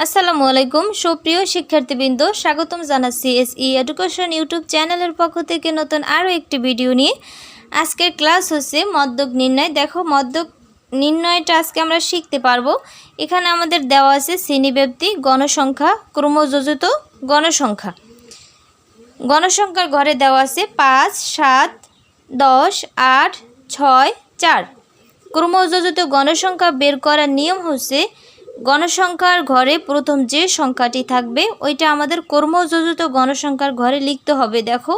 আসসালামু আলাইকুম সুপ্রিয় শিক্ষার্থীবৃন্দ, স্বাগতম জানাচ্ছি এসই এডুকেশন ইউটিউব চ্যানেলের পক্ষ থেকে নতুন আরও একটি ভিডিও নিয়ে। আজকের ক্লাস হচ্ছে মদ্যক নির্ণয়। দেখো, মদ্যক নির্ণয়টা আজকে আমরা শিখতে পারবো। এখানে আমাদের দেওয়া আছে শ্রেণীব্যাপ্তি, গণসংখ্যা, ক্রমযোজিত গণসংখ্যা। গণসংখ্যার ঘরে দেওয়া আছে 5, 7, 10, 8, 6, 4। ক্রমযোজিত গণসংখ্যা বের করার নিয়ম হচ্ছে গণসংখ্যার ঘরে প্রথম যে সংখ্যাটি থাকবে ওইটা আমাদের ক্রমযোজিত গণসংখ্যার ঘরে লিখতে হবে। দেখো,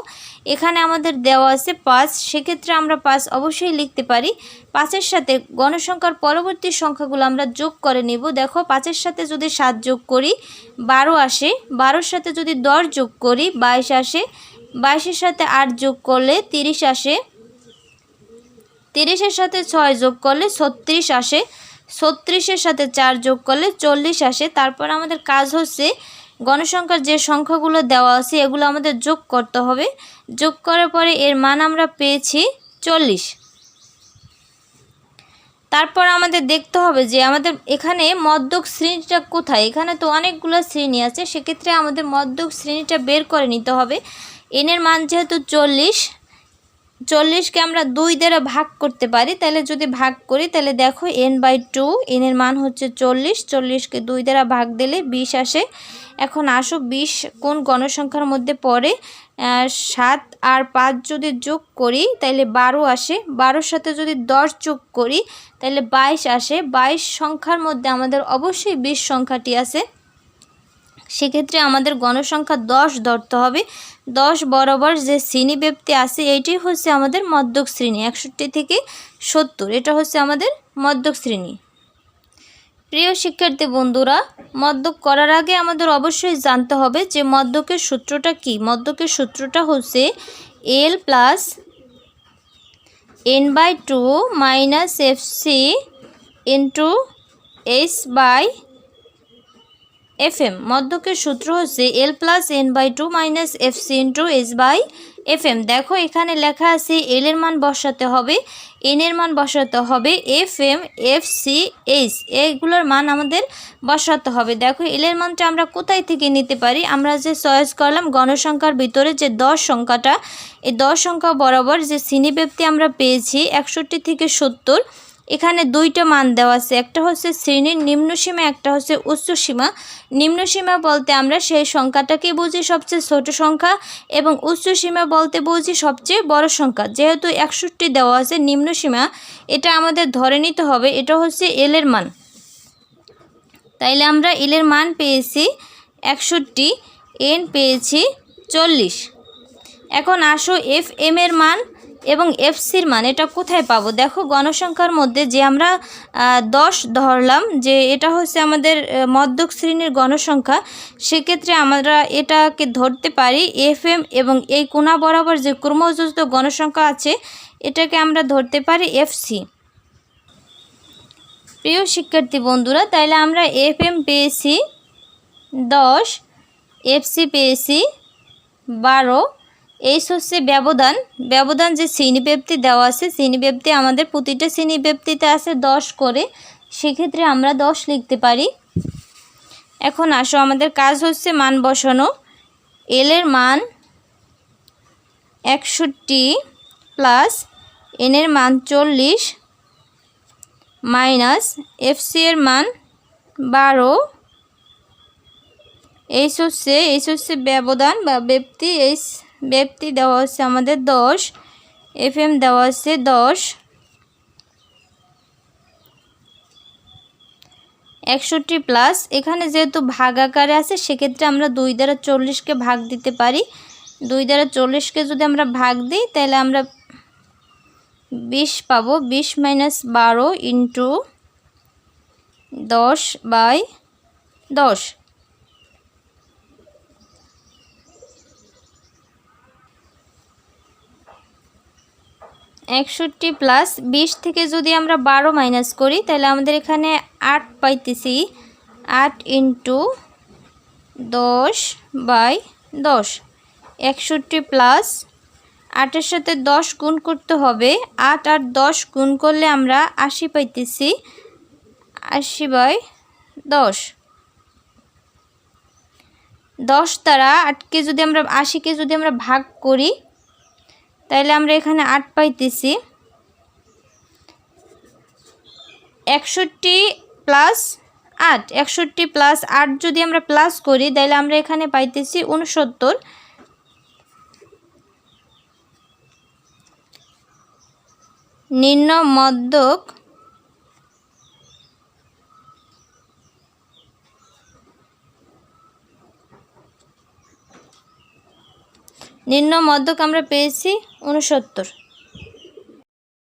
এখানে আমাদের দেওয়া আছে 5, সেক্ষেত্রে আমরা 5 অবশ্যই লিখতে পারি। 5-এর সাথে গণসংখ্যার পরবর্তী সংখ্যাগুলো আমরা যোগ করে নিব। দেখো, 5-এর সাথে যদি 7 যোগ করি 12 আসে, 12-এর সাথে যদি 10 যোগ করি 22 আসে, 22-এর সাথে 8 যোগ করলে 30 আসে, 30-এর সাথে 6 যোগ করলে 36 আসে, 36-এর সাথে 4 যোগ করলে 40 আসে। তারপর আমাদের কাজ হচ্ছে গণসংখ্যার যে সংখ্যাগুলো দেওয়া আছে এগুলো আমাদের যোগ করতে হবে। যোগ করার পরে এর মান আমরা পেয়েছি 40। তারপর আমাদের দেখতে হবে যে আমাদের এখানে মদ্যক শ্রেণীটা কোথায়। এখানে তো অনেকগুলো শ্রেণী আছে, সেক্ষেত্রে আমাদের মদ্যক শ্রেণীটা বের করে নিতে হবে। এনের মান যেহেতু 40কে আমরা 2 দ্বারা ভাগ করতে পারি, তাহলে যদি ভাগ করি তাহলে দেখো n/2, এনের মান হচ্ছে 40, 40কে 2 দ্বারা ভাগ দিলে 20 আসে। এখন আসো 20 কোন গণসংখ্যার মধ্যে পড়ে? 7 আর 5 যদি যোগ করি তাহলে 12 আসে, 12-এর সাথে যদি 10 যোগ করি তাহলে 22 আসে। 22 সংখ্যার মধ্যে আমাদের অবশ্যই 20 সংখ্যাটি আছে, সেক্ষেত্রে আমাদের গণসংখ্যা 10 ধরতে হবে। 10 বরাবর যে শ্রেণীব্যাপ্তি আছে এইটাই হচ্ছে আমাদের মদ্যক শ্রেণী। 61 থেকে 70 এটা হচ্ছে আমাদের মদ্যক শ্রেণী। প্রিয় শিক্ষার্থী বন্ধুরা, মদ্যক করার আগে আমাদের অবশ্যই জানতে হবে যে মদ্যকের সূত্রটা কি। মদ্যকের সূত্রটা হচ্ছে L plus n/2 minus FC into S/FM। মদ্যকের সূত্র হচ্ছে L plus n/2 minus FC into S/FM। দেখো, এখানে লেখা আছে L এর মান বসাতে হবে, N এর মান বসাতে হবে, FM, FC, H এইগুলোর মান আমাদের বসাতে হবে। দেখো, L এর মানটা আমরা কোথায় থেকে নিতে পারি? আমরা যে চয়েস করলাম গণসংখ্যার ভিতরে যে 10 সংখ্যাটা, এই 10 সংখ্যা বরাবর যে শ্রেণীব্যাপ্তি আমরা পেয়েছি 61 থেকে 70, এখানে 2টা মান দেওয়া আছে। একটা হচ্ছে শ্রেণীর নিম্নসীমা, একটা হচ্ছে উচ্চসীমা। নিম্নসীমা বলতে আমরা সেই সংখ্যাটাকে বুঝি সবচেয়ে ছোট সংখ্যা, এবং উচ্চসীমা বলতে বুঝি সবচেয়ে বড় সংখ্যা। যেহেতু 61 দেওয়া আছে নিম্নসীমা, এটা আমাদের ধরে নিতে হবে এটা হচ্ছে L এর মান। তাইলে আমরা L এর মান পেয়েছি 61, N পেয়েছি 40। এখন আসো FM এর মান এবং FCর মান এটা কোথায় পাবো? দেখো, গণসংখ্যার মধ্যে যে আমরা 10 ধরলাম যে এটা হচ্ছে আমাদের মদ্যক শ্রেণীর গণসংখ্যা, সেক্ষেত্রে আমরা এটাকে ধরতে পারি FM, এবং এই কোণা বরাবর যে ক্রমযোজিত গণসংখ্যা আছে এটাকে আমরা ধরতে পারি FC। প্রিয় শিক্ষার্থী বন্ধুরা, তাইলে আমরা FM পেয়েছি 10, FC পেয়েছি 12। এই হচ্ছে ব্যবধান যে শ্রেণীব্যাপ্তি দেওয়া আছে, শ্রেণীব্যাপ্তি আমাদের প্রতিটা শ্রেণীব্যাপ্তিতে আছে 10 করে, সেক্ষেত্রে আমরা 10 লিখতে পারি। এখন আসো, আমাদের কাজ হচ্ছে মান বসানো। L এর মান 61 প্লাস N এর মান 40 মাইনাস FC এর মান 12। এই হচ্ছে ব্যবধান বা ব্যাপ্তি। এই ব্যাপ্তি দেওয়া হচ্ছে আমাদের 10, FM দেওয়া হচ্ছে 10। 61 প্লাস এখানে যেহেতু ভাগ আকারে আছে, সেক্ষেত্রে আমরা 2 দ্বারা 40কে ভাগ দিতে পারি। 2 দ্বারা 40কে যদি আমরা ভাগ দিই তাহলে আমরা 20 পাবো। 20 মাইনাস 12 ইন্টু 10/10। 61 প্লাস 20 থেকে যদি আমরা 12 মাইনাস করি তাহলে আমাদের এখানে 8 পাইতেছি। 8 ইন্টু 10/10। 61 প্লাস 8-এর সাথে 10 গুণ করতে হবে। 8 আর 10 গুণ করলে আমরা 80 পাইতেছি। 80/10। 10 দ্বারা 8কে যদি আমরা 80কে যদি আমরা ভাগ করি তাহলে আমরা এখানে 8 পাইতেছি। 61 প্লাস 8, 61 প্লাস 8 যদি আমরা প্লাস করি তাহলে আমরা এখানে পাইতেছি 69। নিম্ন মধ্যক আমরা পেয়েছি 69।